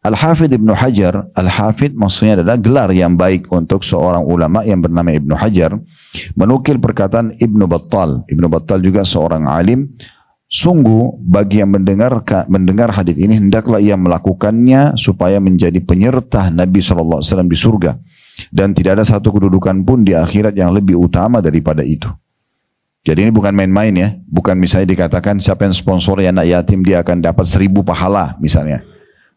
Al-Hafidh Ibnu Hajar, Al-Hafidh maksudnya adalah gelar yang baik untuk seorang ulama yang bernama Ibnu Hajar, menukil perkataan Ibnu Battal. Ibnu Battal juga seorang alim. Sungguh bagi yang mendengar hadis ini hendaklah ia melakukannya supaya menjadi penyerta Nabi SAW di surga. Dan tidak ada satu kedudukan pun di akhirat yang lebih utama daripada itu. Jadi ini bukan main-main ya. Bukan misalnya dikatakan siapa yang sponsori anak yatim dia akan dapat 1000 pahala misalnya.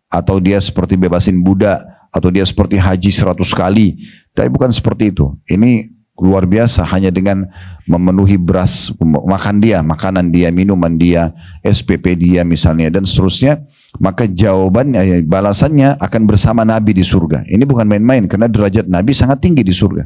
Atau dia seperti bebasin budak. Atau dia seperti haji 100 kali. Tapi bukan seperti itu. Ini luar biasa hanya dengan memenuhi beras, makanan dia, minuman dia, SPP dia misalnya dan seterusnya. Maka jawabannya, balasannya akan bersama Nabi di surga. Ini bukan main-main karena derajat Nabi sangat tinggi di surga.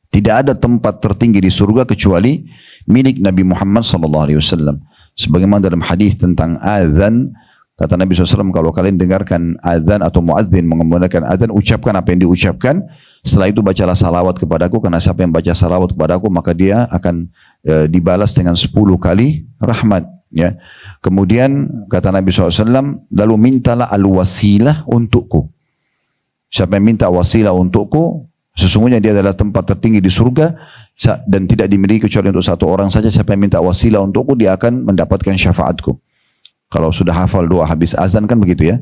Tidak ada tempat tertinggi di surga kecuali milik Nabi Muhammad SAW. Sebagaimana dalam hadis tentang azan, kata Nabi SAW, kalau kalian dengarkan azan atau muadzin mengumandangkan azan, ucapkan apa yang diucapkan. Setelah itu bacalah salawat kepadaku, karena siapa yang baca salawat kepadaku maka dia akan dibalas dengan 10 kali rahmat. Ya. Kemudian kata Nabi SAW, lalu mintalah al-wasilah untukku. Siapa yang minta wasilah untukku, sesungguhnya dia adalah tempat tertinggi di surga dan tidak dimiliki kecuali untuk satu orang saja. Siapa yang minta wasilah untukku, dia akan mendapatkan syafaatku. Kalau sudah hafal doa habis azan kan begitu ya.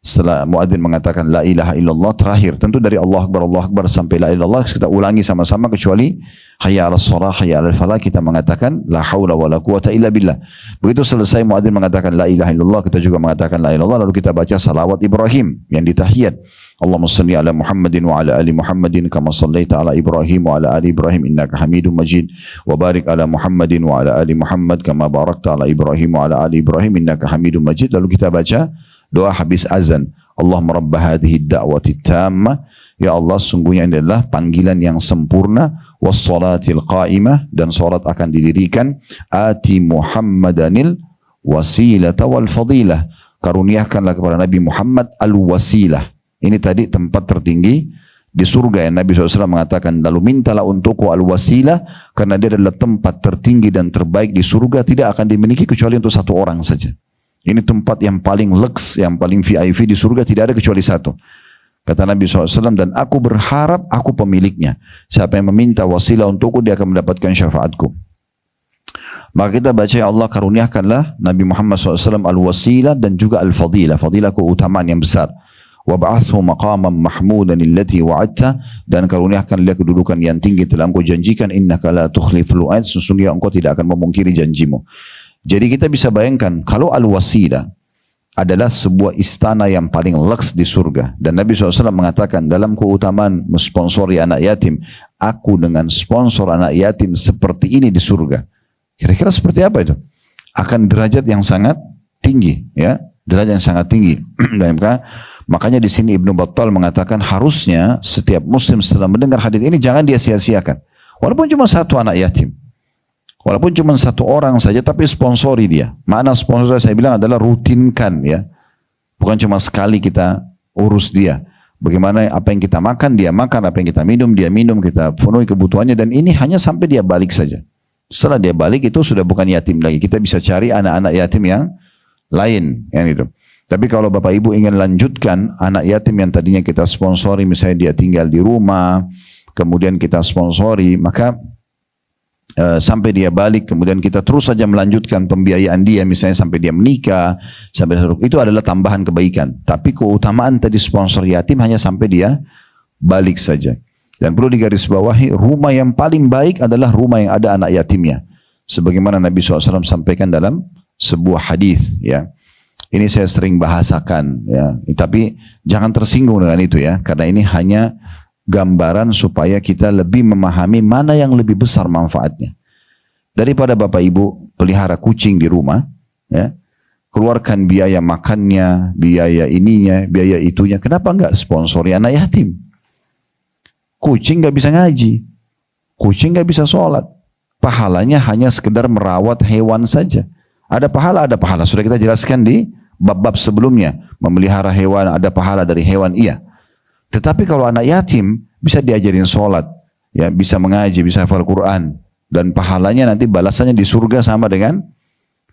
Setelah muadzin mengatakan la ilaha illallah terakhir, tentu dari Allah Akbar sampai la ilaha illallah kita ulangi sama-sama, kecuali hayya 'alas shalah hayya 'alal falah kita mengatakan la haula wala quwata illa billah. Begitu selesai muadzin mengatakan la ilaha illallah, kita juga mengatakan la ilaha illallah, lalu kita baca salawat Ibrahim yang di tahiyat. Allahumma shalli ala Muhammadin wa ala ali Muhammadin kama shallaita ala Ibrahim wa ala ali Ibrahim innaka Hamidum Majid wa barik ala Muhammadin wa ala ali Muhammad kama barakta ala Ibrahim wa ala ali Ibrahim innaka Hamidum Majid. Lalu kita baca doa habis azan. Allahumma rabba hadhihi da'wati tamma. Ya Allah, sungguhnya ini adalah panggilan yang sempurna. Wassalatil qa'imah, dan salat akan didirikan. Ati Muhammadanil wasilata wal fadilah. Karuniakanlah kepada Nabi Muhammad al-wasilah. Ini tadi tempat tertinggi di surga yang Nabi SAW mengatakan, lalu mintalah untukku al-wasilah, karena dia adalah tempat tertinggi dan terbaik di surga, tidak akan dimiliki kecuali untuk satu orang saja. Ini tempat yang paling lux, yang paling VIP di surga, tidak ada kecuali satu. Kata Nabi SAW, dan aku berharap aku pemiliknya. Siapa yang meminta wasilah untukku, dia akan mendapatkan syafaatku. Maka kita baca, ya Allah karuniakanlah Nabi Muhammad SAW al-wasilah dan juga al-fadilah. Fadilah keutamaan yang besar. Wab'athu maqaman mahmudan illati wa'adta, dan karuniakan dia kedudukan yang tinggi telah engkau janjikan. Innaka la tukhliful mi'ad, sesungguhnya engkau tidak akan memungkiri janjimu. Jadi kita bisa bayangkan kalau al-wasilah adalah sebuah istana yang paling lux di surga. Dan Nabi SAW mengatakan dalam keutamaan mensponsori anak yatim, aku dengan sponsor anak yatim seperti ini di surga. Kira-kira seperti apa itu? Akan derajat yang sangat tinggi, ya, derajat yang sangat tinggi. Dan makanya di sini Ibnu Battal mengatakan harusnya setiap muslim setelah mendengar hadis ini jangan dia sia-siakan. Walaupun cuma satu anak yatim. Walaupun cuma satu orang saja, tapi sponsori dia. Makna sponsor saya bilang adalah rutinkan ya. Bukan cuma sekali kita urus dia. Bagaimana apa yang kita makan, dia makan. Apa yang kita minum, dia minum. Kita penuhi kebutuhannya. Dan ini hanya sampai dia balik saja. Setelah dia balik itu sudah bukan yatim lagi. Kita bisa cari anak-anak yatim yang lain. Yang itu. Tapi kalau Bapak Ibu ingin lanjutkan anak yatim yang tadinya kita sponsori, misalnya dia tinggal di rumah, kemudian kita sponsori, maka sampai dia balik, kemudian kita terus saja melanjutkan pembiayaan dia, misalnya sampai dia menikah, sampai itu adalah tambahan kebaikan. Tapi keutamaan tadi sponsor yatim hanya sampai dia balik saja. Dan perlu digarisbawahi, rumah yang paling baik adalah rumah yang ada anak yatimnya. Sebagaimana Nabi SAW sampaikan dalam sebuah hadis, ya. Ini saya sering bahasakan, ya. Tapi jangan tersinggung dengan itu ya, karena ini hanya gambaran supaya kita lebih memahami mana yang lebih besar manfaatnya. Daripada Bapak Ibu pelihara kucing di rumah, ya, keluarkan biaya makannya, biaya ininya, biaya itunya. Kenapa enggak sponsori anak yatim? Kucing enggak bisa ngaji, kucing enggak bisa sholat. Pahalanya hanya sekedar merawat hewan saja. Ada pahala, ada pahala. Sudah kita jelaskan di bab-bab sebelumnya. Memelihara hewan ada pahala dari hewan, iya. Tetapi kalau anak yatim bisa diajarin sholat, ya, bisa mengaji, bisa hafal Quran, dan pahalanya nanti balasannya di surga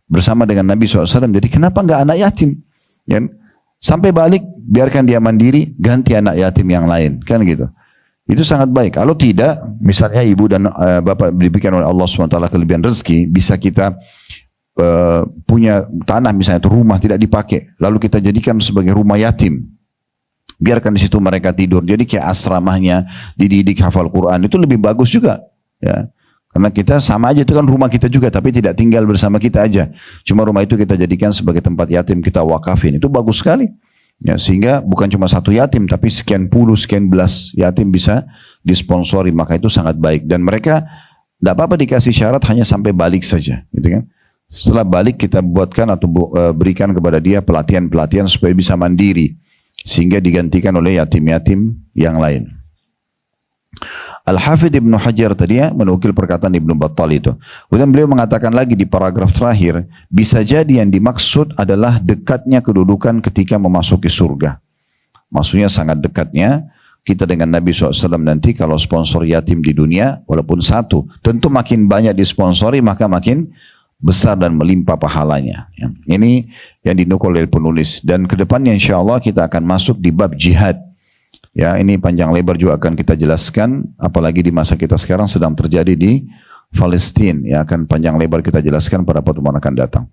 bersama dengan Nabi SAW. Jadi kenapa enggak anak yatim? Ya, Sampai balik, biarkan dia mandiri, ganti anak yatim yang lain. Kan gitu. Itu sangat baik. Kalau tidak, misalnya ibu dan bapak diberikan oleh Allah SWT kelebihan rezeki, bisa kita punya tanah misalnya, itu rumah tidak dipakai. Lalu kita jadikan sebagai rumah yatim. Biarkan di situ mereka tidur. Jadi kayak asramahnya, dididik hafal Quran. Itu lebih bagus juga. Ya. Karena kita sama aja, itu kan rumah kita juga, tapi tidak tinggal bersama kita aja. Cuma rumah itu kita jadikan sebagai tempat yatim, kita wakafin. Itu bagus sekali. Ya, sehingga bukan cuma satu yatim, tapi sekian puluh, sekian belas yatim bisa disponsori. Maka itu sangat baik. Dan mereka tidak apa-apa dikasih syarat hanya sampai balik saja. Gitu kan? Setelah balik kita buatkan atau berikan kepada dia pelatihan-pelatihan supaya bisa mandiri. Sehingga digantikan oleh yatim-yatim yang lain. Al-Hafidh Ibnu Hajar tadi menukil perkataan Ibnu Battal itu. Kemudian beliau mengatakan lagi di paragraf terakhir, bisa jadi yang dimaksud adalah dekatnya kedudukan ketika memasuki surga. Maksudnya sangat dekatnya kita dengan Nabi SAW nanti kalau sponsor yatim di dunia, walaupun satu, tentu makin banyak disponsori maka makin besar dan melimpah pahalanya. Ini yang dinukul oleh penulis. Dan kedepannya insya Allah kita akan masuk di bab jihad. Ya, ini panjang lebar juga akan kita jelaskan, apalagi di masa kita sekarang sedang terjadi di Palestina. Ya, akan panjang lebar kita jelaskan pada pertemuan akan datang.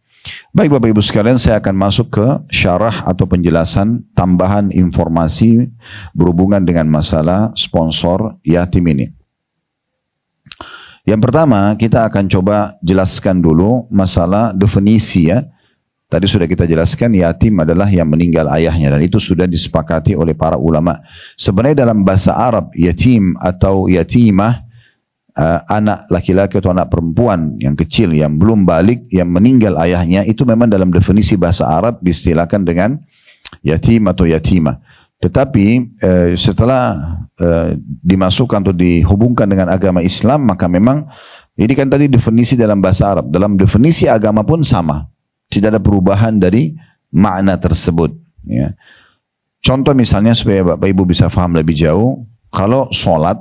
Baik Bapak Ibu sekalian, saya akan masuk ke syarah atau penjelasan tambahan informasi berhubungan dengan masalah sponsor yatim ini. Yang pertama, kita akan coba jelaskan dulu masalah definisi ya. Tadi sudah kita jelaskan yatim adalah yang meninggal ayahnya dan itu sudah disepakati oleh para ulama. Sebenarnya dalam bahasa Arab yatim atau yatimah anak laki-laki atau anak perempuan yang kecil yang belum balik yang meninggal ayahnya itu memang dalam definisi bahasa Arab diistilahkan dengan yatim atau yatimah. Tetapi setelah dimasukkan atau dihubungkan dengan agama Islam maka memang ini kan tadi definisi dalam bahasa Arab. Dalam definisi agama pun sama. Tidak ada perubahan dari makna tersebut. Ya. Contoh misalnya supaya Bapak Ibu bisa faham lebih jauh. Kalau sholat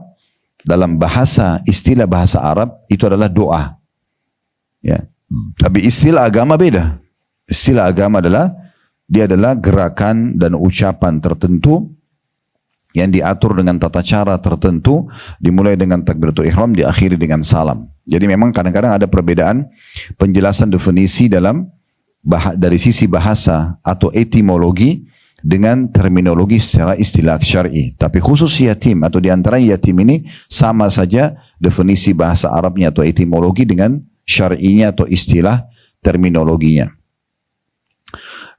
dalam bahasa, istilah bahasa Arab itu adalah doa. Ya. Tapi istilah agama beda. Istilah agama adalah, dia adalah gerakan dan ucapan tertentu yang diatur dengan tata cara tertentu, dimulai dengan takbiratul ihram, diakhiri dengan salam. Jadi memang kadang-kadang ada perbedaan penjelasan definisi dalam dari sisi bahasa atau etimologi dengan terminologi secara istilah syar'i. Tapi khusus yatim atau diantara yatim ini sama saja definisi bahasa Arabnya atau etimologi dengan syar'inya atau istilah terminologinya.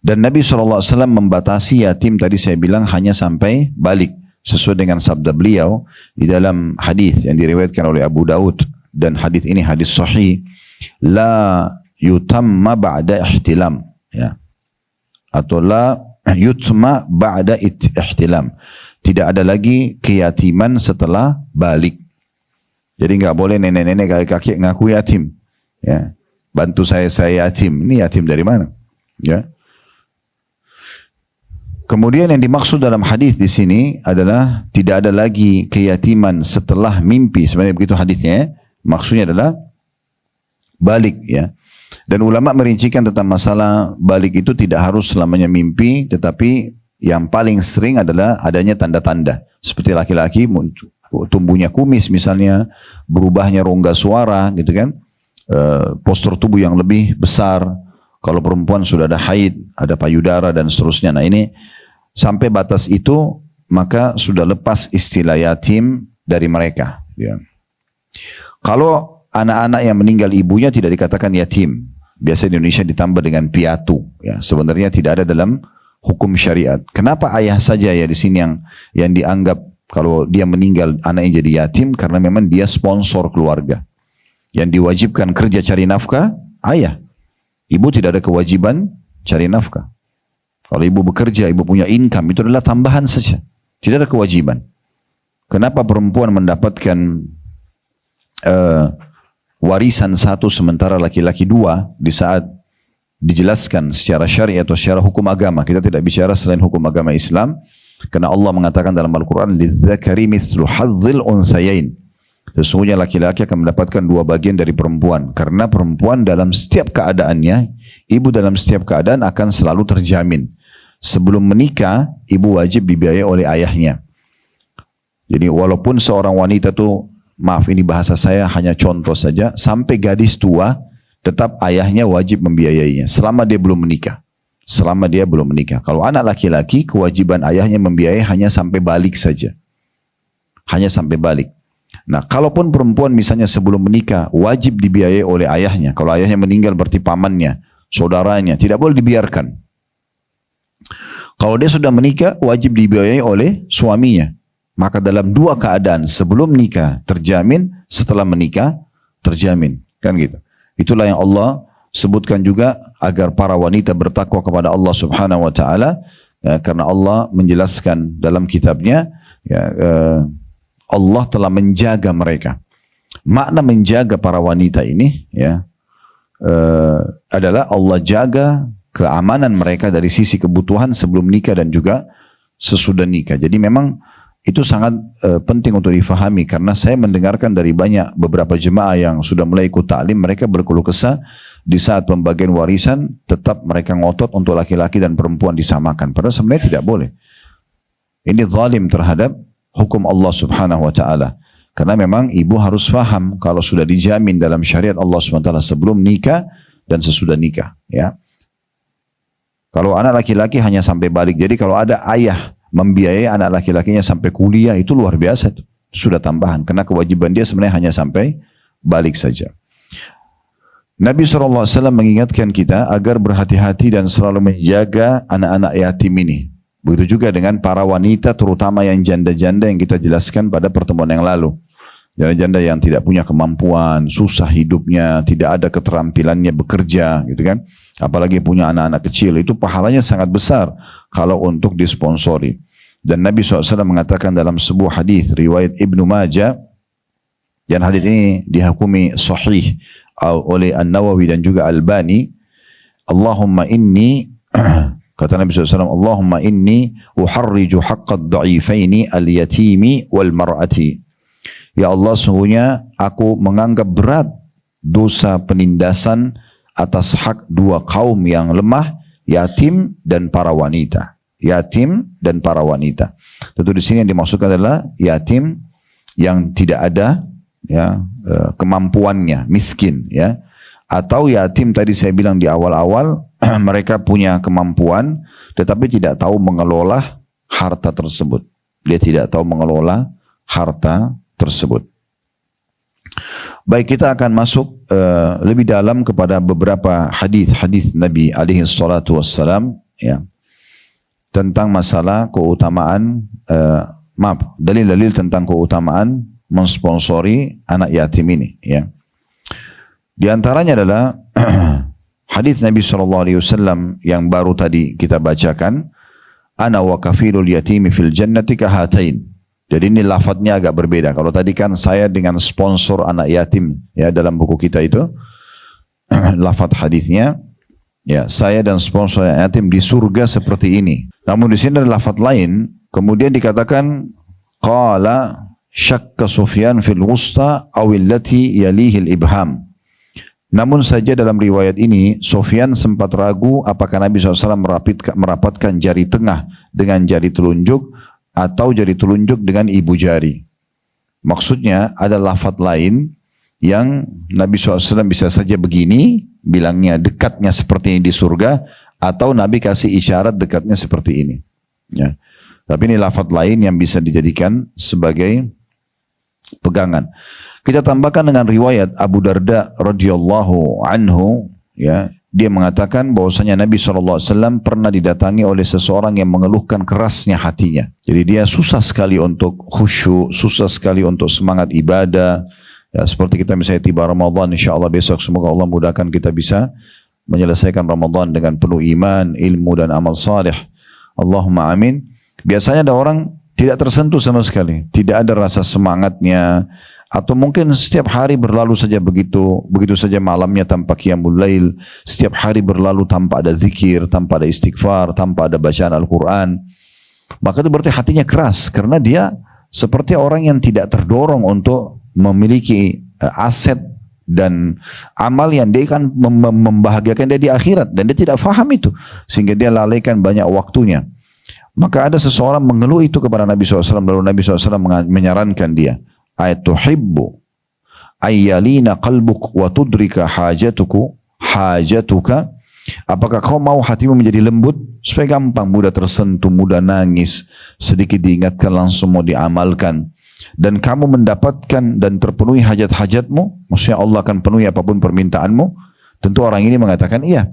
Dan Nabi SAW membatasi yatim tadi saya bilang hanya sampai balik sesuai dengan sabda beliau di dalam hadis yang diriwayatkan oleh Abu Daud dan hadis ini hadis sahih, la yutamma ba'da ihtilam, ya, atau la yutma ba'da ihtilam, tidak ada lagi keyatiman setelah balik. Jadi nggak boleh nenek-nenek kakek-kakek ngaku yatim, ya, bantu saya yatim. Ini yatim dari mana, ya? Kemudian yang dimaksud dalam hadis di sini adalah tidak ada lagi keyatiman setelah mimpi. Sebenarnya begitu hadisnya, ya. Maksudnya adalah balik, ya. Dan ulama merincikan tentang masalah balik itu tidak harus selamanya mimpi, tetapi yang paling sering adalah adanya tanda-tanda. Seperti laki-laki tumbuhnya kumis misalnya, berubahnya rongga suara gitu kan, postur tubuh yang lebih besar. Kalau perempuan sudah ada haid, ada payudara dan seterusnya. Nah ini sampai batas itu maka sudah lepas istilah yatim dari mereka. Ya. Kalau anak-anak yang meninggal ibunya tidak dikatakan yatim. Biasa di Indonesia ditambah dengan piatu. Ya, sebenarnya tidak ada dalam hukum syariat. Kenapa ayah saja ya di sini yang dianggap kalau dia meninggal anaknya jadi yatim? Karena memang dia sponsor keluarga. Yang diwajibkan kerja cari nafkah, ayah. Ibu tidak ada kewajiban cari nafkah. Kalau ibu bekerja, ibu punya income, itu adalah tambahan saja. Tidak ada kewajiban. Kenapa perempuan mendapatkan warisan satu sementara laki-laki dua di saat dijelaskan secara syariat atau secara hukum agama? Kita tidak bicara selain hukum agama Islam, karena Allah mengatakan dalam Al-Quran, lidzakari mithlu hadzil unthayain. Sesungguhnya laki-laki akan mendapatkan dua bagian dari perempuan, karena perempuan dalam setiap keadaannya, ibu dalam setiap keadaan akan selalu terjamin. sebelum menikah ibu wajib dibiayai oleh ayahnya. Jadi walaupun seorang wanita tuh, maaf ini bahasa saya hanya contoh saja, sampai gadis tua tetap ayahnya wajib membiayainya selama dia belum menikah. Selama dia belum menikah. Kalau anak laki-laki kewajiban ayahnya membiayai hanya sampai balik saja. Hanya sampai balik. Nah, kalaupun perempuan misalnya sebelum menikah wajib dibiayai oleh ayahnya. Kalau ayahnya meninggal berarti pamannya, saudaranya, tidak boleh dibiarkan. Kalau dia sudah menikah wajib dibiayai oleh suaminya. Maka dalam dua keadaan, sebelum nikah terjamin, setelah menikah terjamin, kan gitu. Itulah yang Allah sebutkan juga agar para wanita bertakwa kepada Allah Subhanahu wa taala, ya, karena Allah menjelaskan dalam kitabnya, ya, Allah telah menjaga mereka. Makna menjaga para wanita ini, ya, adalah Allah jaga keamanan mereka dari sisi kebutuhan sebelum nikah dan juga sesudah nikah. Jadi memang itu sangat penting untuk difahami, karena saya mendengarkan dari beberapa jemaah yang sudah mulai ikut ta'lim, mereka berkeluh kesah di saat pembagian warisan tetap mereka ngotot untuk laki-laki dan perempuan disamakan, padahal sebenarnya tidak boleh. Ini zalim terhadap hukum Allah Subhanahu wa taala. Karena memang ibu harus faham kalau sudah dijamin dalam syariat Allah Subhanahu wa taala sebelum nikah dan sesudah nikah, ya. Kalau anak laki-laki hanya sampai balik. Jadi kalau ada ayah membiayai anak laki-lakinya sampai kuliah, itu luar biasa, itu sudah tambahan, karena kewajiban dia sebenarnya hanya sampai balik saja. Nabi SAW mengingatkan kita agar berhati-hati dan selalu menjaga anak-anak yatim ini. Begitu juga dengan para wanita, terutama yang janda-janda yang kita jelaskan pada pertemuan yang lalu. Janda-janda yang tidak punya kemampuan, susah hidupnya, tidak ada keterampilannya bekerja, gitu kan. Apalagi punya anak-anak kecil, itu pahalanya sangat besar kalau untuk disponsori. Dan Nabi SAW mengatakan dalam sebuah hadis riwayat Ibnu Majah, dan hadis ini dihukumi sahih oleh An-Nawawi dan juga Albani, Allahumma inni kata Nabi SAW, Allahumma inni uharriju haqqad da'ifaini al-yatimi wal mar'ati. Ya Allah, sungguhnya aku menganggap berat dosa penindasan atas hak dua kaum yang lemah, yatim dan para wanita. Yatim dan para wanita. Tentu di sini yang dimaksudkan adalah yatim yang tidak ada, ya, kemampuannya, miskin, ya. Atau yatim tadi saya bilang di awal-awal mereka punya kemampuan tetapi tidak tahu mengelola harta tersebut. Dia tidak tahu mengelola harta tersebut. Baik, kita akan masuk lebih dalam kepada beberapa hadis-hadis Nabi alaihi salatu wassalam, ya, tentang masalah keutamaan, dalil-dalil tentang keutamaan mensponsori anak yatim ini, ya. Di antaranya adalah hadis Nabi SAW yang baru tadi kita bacakan, ana wa kafilul yatimi fil jannati kahatain. Jadi ini lafadznya agak berbeda. Kalau tadi kan saya dengan sponsor anak yatim, ya, dalam buku kita itu lafadz hadisnya, ya, saya dan sponsor anak yatim di surga seperti ini. Namun di sini ada lafadz lain, kemudian dikatakan qala syakka Sufyan fil wusta awillati yalihil ibham. Namun saja dalam riwayat ini Sufyan sempat ragu apakah Nabi SAW merapatkan jari tengah dengan jari telunjuk atau jari telunjuk dengan ibu jari. Maksudnya ada lafadz lain yang Nabi SAW bisa saja begini, bilangnya dekatnya seperti ini di surga, atau Nabi kasih isyarat dekatnya seperti ini, ya. Tapi ini lafadz lain yang bisa dijadikan sebagai pegangan. Kita tambahkan dengan riwayat Abu Darda radhiyallahu anhu, ya, dia mengatakan bahwasanya Nabi SAW pernah didatangi oleh seseorang yang mengeluhkan kerasnya hatinya. Jadi dia susah sekali untuk khusyuk, susah sekali untuk semangat ibadah. Ya, seperti kita misalnya tiba Ramadan, insyaAllah besok semoga Allah mudahkan kita bisa menyelesaikan Ramadan dengan penuh iman, ilmu dan amal saleh. Allahumma amin. Biasanya ada orang tidak tersentuh sama sekali, tidak ada rasa semangatnya, atau mungkin setiap hari berlalu saja begitu saja malamnya tanpa qiyamul lail, setiap hari berlalu tanpa ada zikir, tanpa ada istighfar, tanpa ada bacaan Al-Quran. Maka itu berarti hatinya keras, karena dia seperti orang yang tidak terdorong untuk memiliki aset dan amal yang dia kan membahagiakan dia di akhirat, dan dia tidak faham itu sehingga dia lalaikan banyak waktunya. Maka ada seseorang mengeluh itu kepada Nabi SAW, lalu Nabi SAW menyarankan dia, ayatuhibbu ayyalina qalbuk wa tudrika hajatuka, apakah kau mau hatimu menjadi lembut supaya gampang, mudah tersentuh, mudah nangis, sedikit diingatkan langsung mau diamalkan, dan kamu mendapatkan dan terpenuhi hajat-hajatmu, maksudnya Allah akan penuhi apapun permintaanmu? Tentu orang ini mengatakan iya.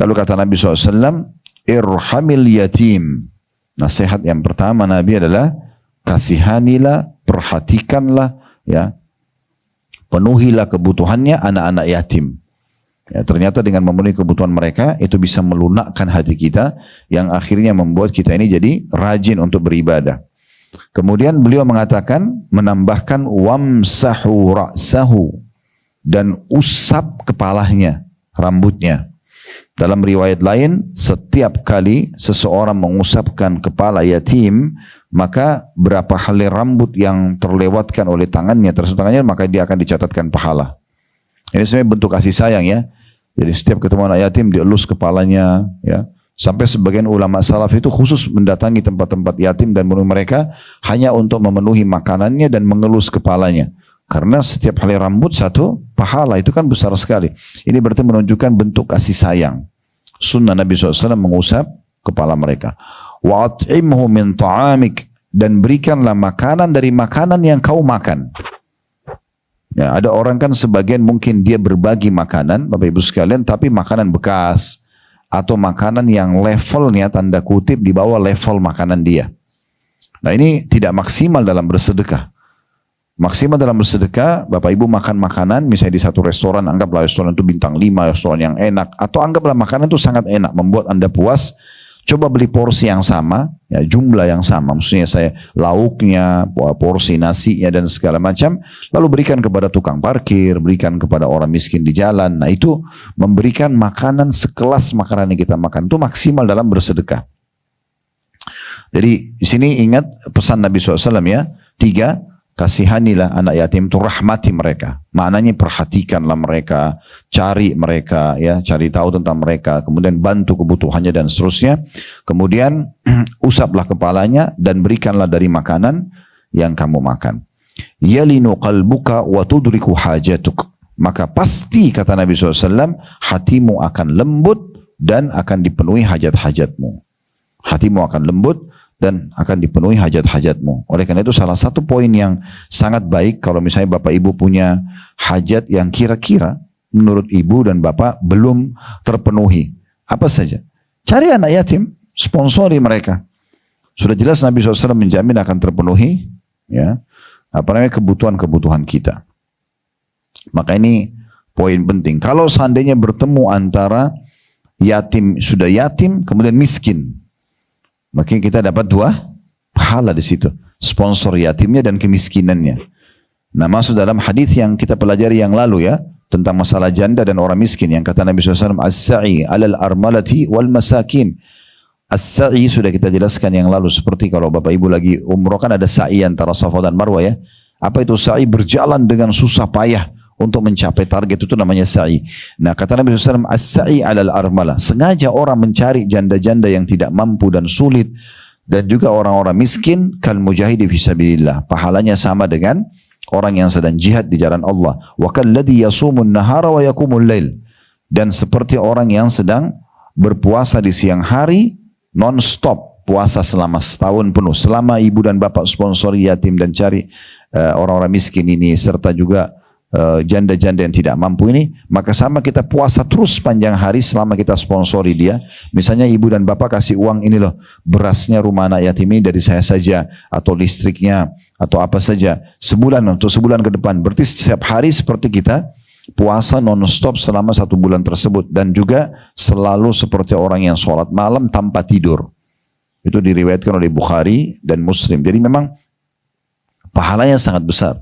Lalu kata Nabi SAW, irhamil yatim. Nasihat yang pertama Nabi adalah kasihanilah, perhatikanlah, ya, penuhilah kebutuhannya anak-anak yatim. Ya, ternyata dengan memenuhi kebutuhan mereka itu bisa melunakkan hati kita, yang akhirnya membuat kita ini jadi rajin untuk beribadah. Kemudian beliau mengatakan, menambahkan wamsahu ra'sahu, dan usap kepalanya, rambutnya. Dalam riwayat lain, setiap kali seseorang mengusapkan kepala yatim, maka berapa helai rambut yang terlewatkan oleh tangannya, tersentuh tangannya, maka dia akan dicatatkan pahala. Ini sebenarnya bentuk kasih sayang, ya. Jadi setiap ketemu anak yatim dielus kepalanya, ya. Sampai sebagian ulama salaf itu khusus mendatangi tempat-tempat yatim dan menemui mereka hanya untuk memenuhi makanannya dan mengelus kepalanya. Karena setiap helai rambut satu pahala, itu kan besar sekali. Ini berarti menunjukkan bentuk kasih sayang. Sunnah Nabi SAW mengusap kepala mereka. Wa at'imhu min ta'amik, dan berikanlah makanan dari makanan yang kau makan. Ya, ada orang kan sebagian mungkin dia berbagi makanan, Bapak Ibu sekalian, tapi makanan bekas atau makanan yang levelnya tanda kutip di bawah level makanan dia. Nah, ini tidak maksimal dalam bersedekah. Maksimal dalam bersedekah, Bapak Ibu makan makanan, misalnya di satu restoran, anggaplah restoran itu bintang 5, restoran yang enak, atau anggaplah makanan itu sangat enak, membuat Anda puas. Coba beli porsi yang sama, ya, jumlah yang sama, maksudnya saya lauknya, porsi nasinya dan segala macam, lalu berikan kepada tukang parkir, berikan kepada orang miskin di jalan. Nah, itu memberikan makanan sekelas makanan yang kita makan, itu maksimal dalam bersedekah. Jadi di sini ingat pesan Nabi SAW, ya, 3, kasihanilah anak yatim, itu rahmati mereka. Maknanya perhatikanlah mereka, cari mereka, ya, cari tahu tentang mereka, kemudian bantu kebutuhannya dan seterusnya. Kemudian usaplah kepalanya dan berikanlah dari makanan yang kamu makan. Yalinu qalbuka wa tudriku hajatuk. Maka pasti kata Nabi SAW, hatimu akan lembut dan akan dipenuhi hajat-hajatmu. Hatimu akan lembut dan akan dipenuhi hajat-hajatmu. Oleh karena itu salah satu poin yang sangat baik kalau misalnya Bapak Ibu punya hajat yang kira-kira menurut Ibu dan Bapak belum terpenuhi. Apa saja? Cari anak yatim, sponsori mereka. Sudah jelas Nabi SAW menjamin akan terpenuhi, ya, kebutuhan-kebutuhan kita. Maka ini poin penting. Kalau seandainya bertemu antara yatim, sudah yatim, kemudian miskin, maka kita dapat 2 pahala di situ. Sponsor yatimnya dan kemiskinannya. Nah, masuk dalam hadis yang kita pelajari yang lalu, ya, tentang masalah janda dan orang miskin, yang kata Nabi SAW, as-sa'i alal armalati wal masakin. As-sa'i sudah kita jelaskan yang lalu, seperti kalau Bapak Ibu lagi umroh kan ada sa'i antara Safa dan Marwah, ya. Apa itu sa'i? Berjalan dengan susah payah untuk mencapai target, itu namanya sa'i. Nah, kata Nabi SAW, as-sa'i alal armala. Sengaja orang mencari janda-janda yang tidak mampu dan sulit, dan juga orang-orang miskin, kal mujahidi fisabilillah. Pahalanya sama dengan orang yang sedang jihad di jalan Allah. Wa kalladhi yasumun nahara wa yakumul lail. Dan seperti orang yang sedang berpuasa di siang hari, non-stop puasa selama setahun penuh. Selama ibu dan bapak sponsori yatim dan cari orang-orang miskin ini, serta juga janda-janda yang tidak mampu ini, maka sama kita puasa terus panjang hari selama kita sponsori dia. Misalnya ibu dan bapak kasih uang, ini loh berasnya rumah anak yatim ini dari saya saja, atau listriknya, atau apa saja, sebulan, untuk sebulan ke depan. Berarti setiap hari seperti kita puasa non-stop selama 1 bulan tersebut. Dan juga selalu seperti orang yang sholat malam tanpa tidur. Itu diriwayatkan oleh Bukhari dan Muslim. Jadi memang pahalanya sangat besar.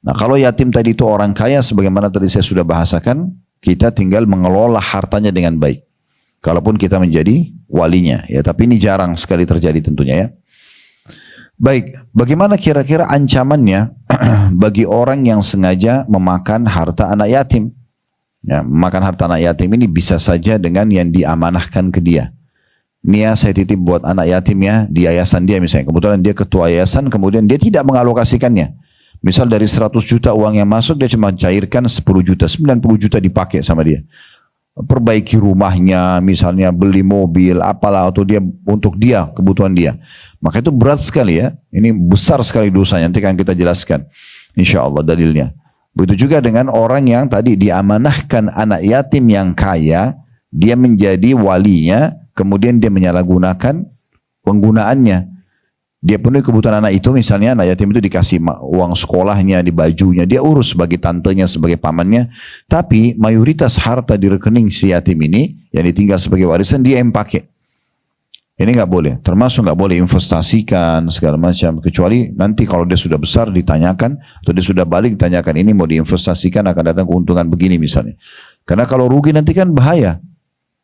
Nah, kalau yatim tadi itu orang kaya, sebagaimana tadi saya sudah bahasakan, kita tinggal mengelola hartanya dengan baik. Kalaupun kita menjadi walinya, ya, tapi ini jarang sekali terjadi tentunya, ya. Baik, bagaimana kira-kira ancamannya bagi orang yang sengaja memakan harta anak yatim. Ya, memakan harta anak yatim ini bisa saja dengan yang diamanahkan ke dia. Nia saya titip buat anak yatim ya di yayasan dia misalnya. Kebetulan dia ketua yayasan, kemudian dia tidak mengalokasikannya. Misal dari 100 juta uang yang masuk, dia cuma cairkan 10 juta, 90 juta dipakai sama dia. Perbaiki rumahnya, misalnya beli mobil, apalah, atau dia untuk dia, kebutuhan dia. Maka itu berat sekali ya. Ini besar sekali dosanya, nanti akan kita jelaskan. Insya Allah dalilnya. Begitu juga dengan orang yang tadi diamanahkan anak yatim yang kaya, dia menjadi walinya, kemudian dia menyalahgunakan penggunaannya. Dia penuhi kebutuhan anak itu, misalnya anak yatim itu dikasih uang sekolahnya, di bajunya, dia urus sebagai tantenya, sebagai pamannya, tapi mayoritas harta di rekening si yatim ini, yang ditinggal sebagai warisan, dia yang pakai. Ini nggak boleh, termasuk nggak boleh investasikan segala macam, kecuali nanti kalau dia sudah besar ditanyakan, atau dia sudah balik ditanyakan, ini mau diinvestasikan akan datang keuntungan begini misalnya. Karena kalau rugi nanti kan bahaya,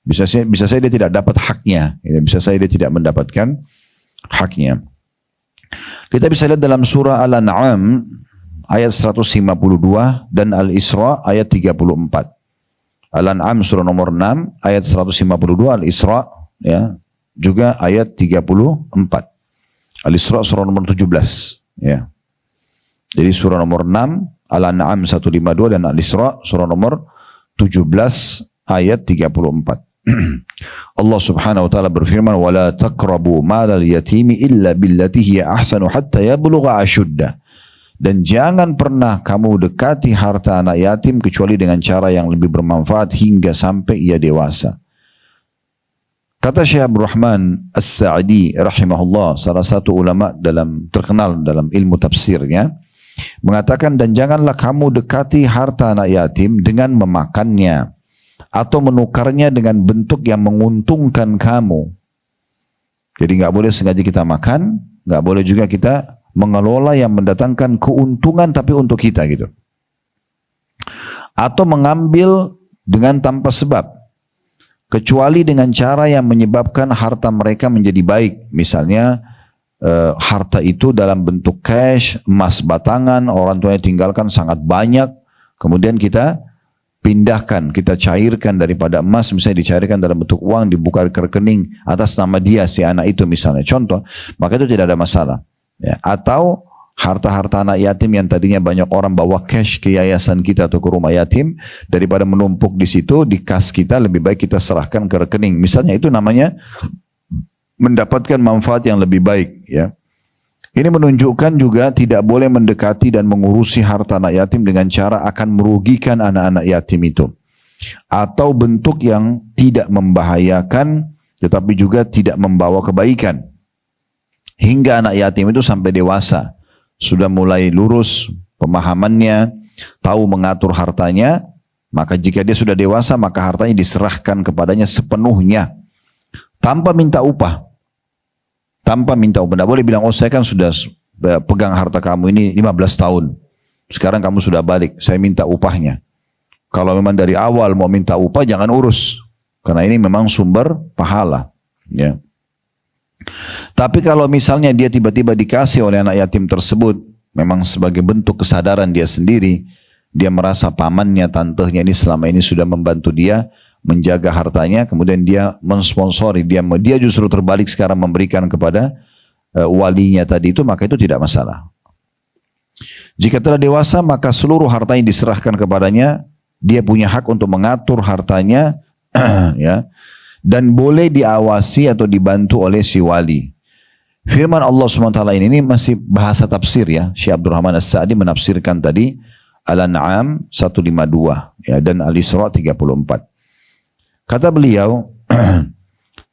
bisa saya dia tidak dapat haknya, bisa saya dia tidak mendapatkan haknya. Kita bisa lihat dalam surah Al-An'am ayat 152 dan Al-Isra ayat 34. Al-An'am surah nomor 6 ayat 152, Al-Isra ya juga ayat 34. Al-Isra surah nomor 17 ya. Jadi surah nomor 6, Al-An'am 152 dan Al-Isra surah nomor 17 ayat 34. Allah Subhanahu wa taala berfirman, "Wala taqrabu malal yatimi illa billati hiya ahsanu hatta yablugha ashuddah." Dan jangan pernah kamu dekati harta anak yatim kecuali dengan cara yang lebih bermanfaat hingga sampai ia dewasa. Kata Syekh Abdul Rahman As-Sa'di rahimahullah, salah satu ulama terkenal dalam ilmu tafsirnya, mengatakan, dan janganlah kamu dekati harta anak yatim dengan memakannya atau menukarnya dengan bentuk yang menguntungkan kamu. Jadi nggak boleh sengaja kita makan, nggak boleh juga kita mengelola yang mendatangkan keuntungan tapi untuk kita gitu. Atau mengambil dengan tanpa sebab, kecuali dengan cara yang menyebabkan harta mereka menjadi baik. Misalnya harta itu dalam bentuk cash, emas batangan, orang tuanya tinggalkan sangat banyak, kemudian kita pindahkan, kita cairkan daripada emas, misalnya dicairkan dalam bentuk uang, dibuka ke rekening atas nama dia, si anak itu misalnya, contoh, maka itu tidak ada masalah. Ya. Atau harta-harta anak yatim yang tadinya banyak orang bawa cash ke yayasan kita atau ke rumah yatim, daripada menumpuk di situ, di kas kita, lebih baik kita serahkan ke rekening. Misalnya itu namanya mendapatkan manfaat yang lebih baik. Ya. Ini menunjukkan juga tidak boleh mendekati dan mengurusi harta anak yatim dengan cara akan merugikan anak-anak yatim itu. Atau bentuk yang tidak membahayakan tetapi juga tidak membawa kebaikan. Hingga anak yatim itu sampai dewasa, sudah mulai lurus pemahamannya, tahu mengatur hartanya, maka jika dia sudah dewasa maka hartanya diserahkan kepadanya sepenuhnya tanpa minta upah. Tanpa minta upah. Tidak boleh bilang, oh saya kan sudah pegang harta kamu ini 15 tahun. Sekarang kamu sudah balik, saya minta upahnya. Kalau memang dari awal mau minta upah, jangan urus. Karena ini memang sumber pahala. Ya. Tapi kalau misalnya dia tiba-tiba dikasih oleh anak yatim tersebut, memang sebagai bentuk kesadaran dia sendiri, dia merasa pamannya, tantenya ini selama ini sudah membantu dia, menjaga hartanya, kemudian dia mensponsori, dia justru terbalik sekarang memberikan kepada walinya tadi itu, maka itu tidak masalah. Jika telah dewasa, maka seluruh hartanya diserahkan kepadanya, dia punya hak untuk mengatur hartanya, ya, dan boleh diawasi atau dibantu oleh si wali. Firman Allah SWT ini masih bahasa tafsir ya, Syekh Abdul Rahman As-Sa'di menafsirkan tadi Al-An'am 152 ya, dan Al-Isra 34. Kata beliau,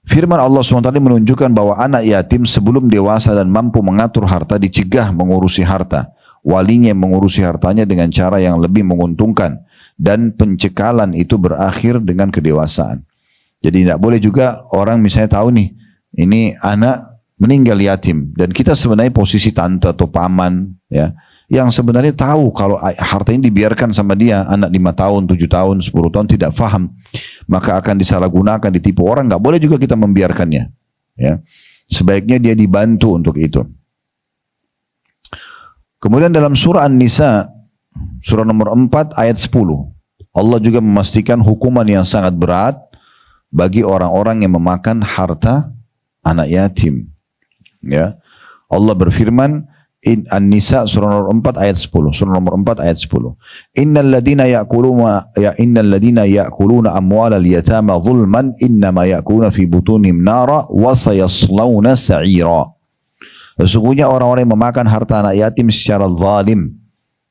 firman Allah SWT menunjukkan bahwa anak yatim sebelum dewasa dan mampu mengatur harta dicegah mengurusi harta. Walinya mengurusi hartanya dengan cara yang lebih menguntungkan. Dan pencekalan itu berakhir dengan kedewasaan. Jadi tidak boleh juga orang misalnya tahu nih, ini anak meninggal yatim. Dan kita sebenarnya posisi tante atau paman, ya, yang sebenarnya tahu kalau harta ini dibiarkan sama dia, anak 5 tahun, 7 tahun, 10 tahun tidak faham, maka akan disalahgunakan, ditipu orang. Nggak boleh juga kita membiarkannya. Ya. Sebaiknya dia dibantu untuk itu. Kemudian dalam surah An-Nisa, surah nomor 4 ayat 10, Allah juga memastikan hukuman yang sangat berat bagi orang-orang yang memakan harta anak yatim. Ya. Allah berfirman, An-Nisa surah nomor 4 ayat 10. Surah nomor 4 ayat 10. Innal ladina ya'kuluna amwalal yatama zulman innama ya'kuluna fi butunihim nara wa sayaslawna sa'ira. Sesungguhnya orang-orang yang memakan harta anak yatim secara zalim,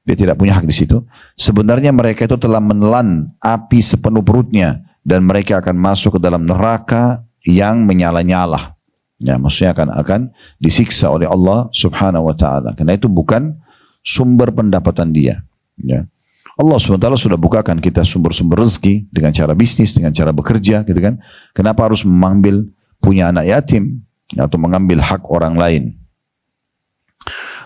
dia tidak punya hak di situ. Sebenarnya mereka itu telah menelan api sepenuh perutnya dan mereka akan masuk ke dalam neraka yang menyala-nyala. Ya, maksudnya akan disiksa oleh Allah Subhanahu wa taala. Karena itu bukan sumber pendapatan dia. Ya. Allah SWT sudah bukakan kita sumber-sumber rezeki dengan cara bisnis, dengan cara bekerja, gitu kan? Kenapa harus mengambil punya anak yatim atau mengambil hak orang lain?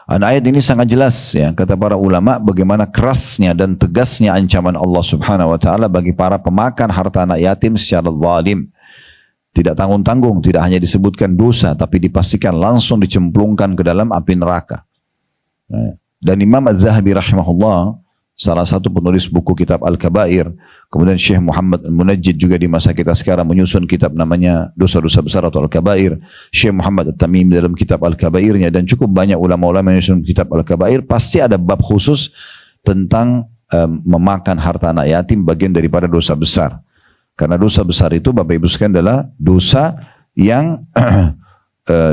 Dan ayat ini sangat jelas, ya, kata para ulama, bagaimana kerasnya dan tegasnya ancaman Allah Subhanahu wa taala bagi para pemakan harta anak yatim secara zalim. Tidak tanggung-tanggung, tidak hanya disebutkan dosa, tapi dipastikan langsung dicemplungkan ke dalam api neraka. Dan Imam Az-Zahabi rahimahullah, salah satu penulis buku kitab Al-Kabair, kemudian Syekh Muhammad Al-Munajjid juga di masa kita sekarang menyusun kitab namanya Dosa-Dosa Besar atau Al-Kabair. Syekh Muhammad At-Tamimi dalam kitab Al-Kabairnya, dan cukup banyak ulama-ulama yang menyusun kitab Al-Kabair, pasti ada bab khusus tentang memakan harta anak yatim, bagian daripada dosa besar. Karena dosa besar itu Bapak Ibu sekalian adalah dosa yang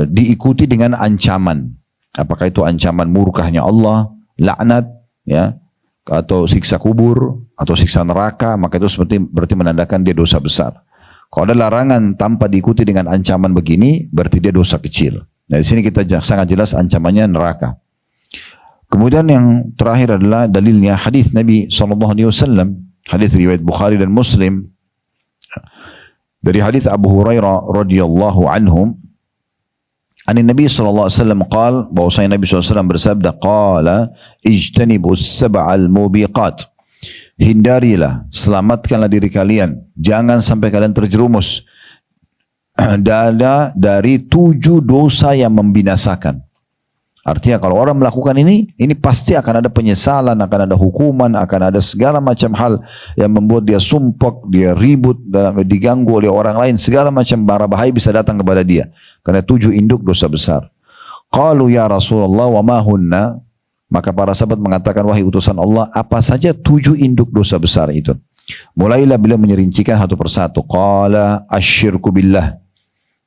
diikuti dengan ancaman. Apakah itu ancaman murkahnya Allah, laknat, ya, atau siksa kubur, atau siksa neraka, maka itu berarti menandakan dia dosa besar. Kalau ada larangan tanpa diikuti dengan ancaman begini, berarti dia dosa kecil. Nah, di sini kita sangat jelas ancamannya neraka. Kemudian yang terakhir adalah dalilnya hadis Nabi SAW, hadis riwayat Bukhari dan Muslim. Dari hadis Abu Hurairah radhiyallahu anhum, Nabi sallallahu alaihi wasallam qaal, bahwasanya Nabi sallallahu alaihi wasallam bersabda, qala ijtanibus sab'al mubiqat. Hindarilah, selamatkanlah diri kalian, jangan sampai kalian terjerumus dari 7 dosa yang membinasakan. Artinya kalau orang melakukan ini pasti akan ada penyesalan, akan ada hukuman, akan ada segala macam hal yang membuat dia sumpek, dia ribut, diganggu oleh orang lain, segala macam bara bahaya bisa datang kepada dia. Karena 7 induk dosa besar. Qalu ya Rasulullah wa ma hunna? Maka para sahabat mengatakan, wahai utusan Allah, apa saja 7 induk dosa besar itu? Mulailah beliau menyerincikan satu persatu. Qala asyirku billah.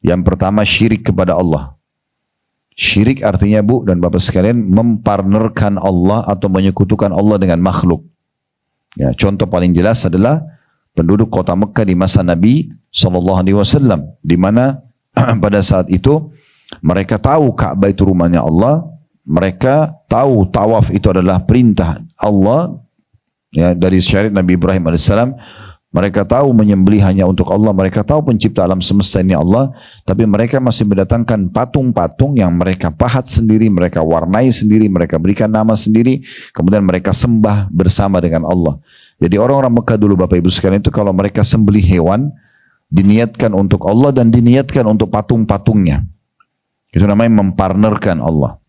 Yang pertama, syirik kepada Allah. Syirik artinya, Bu dan Bapak sekalian, mempartnerkan Allah atau menyekutukan Allah dengan makhluk. Ya, contoh paling jelas adalah penduduk kota Mekah di masa Nabi SAW, di mana pada saat itu mereka tahu Ka'bah itu rumahnya Allah, mereka tahu tawaf itu adalah perintah Allah, ya, dari syariat Nabi Ibrahim alaihissalam. Mereka tahu menyembelih hanya untuk Allah, mereka tahu pencipta alam semesta ini Allah, tapi mereka masih mendatangkan patung-patung yang mereka pahat sendiri, mereka warnai sendiri, mereka berikan nama sendiri, kemudian mereka sembah bersama dengan Allah. Jadi orang-orang Mekah dulu Bapak Ibu sekalian itu kalau mereka sembelih hewan, diniatkan untuk Allah dan diniatkan untuk patung-patungnya. Itu namanya mempartnerkan Allah.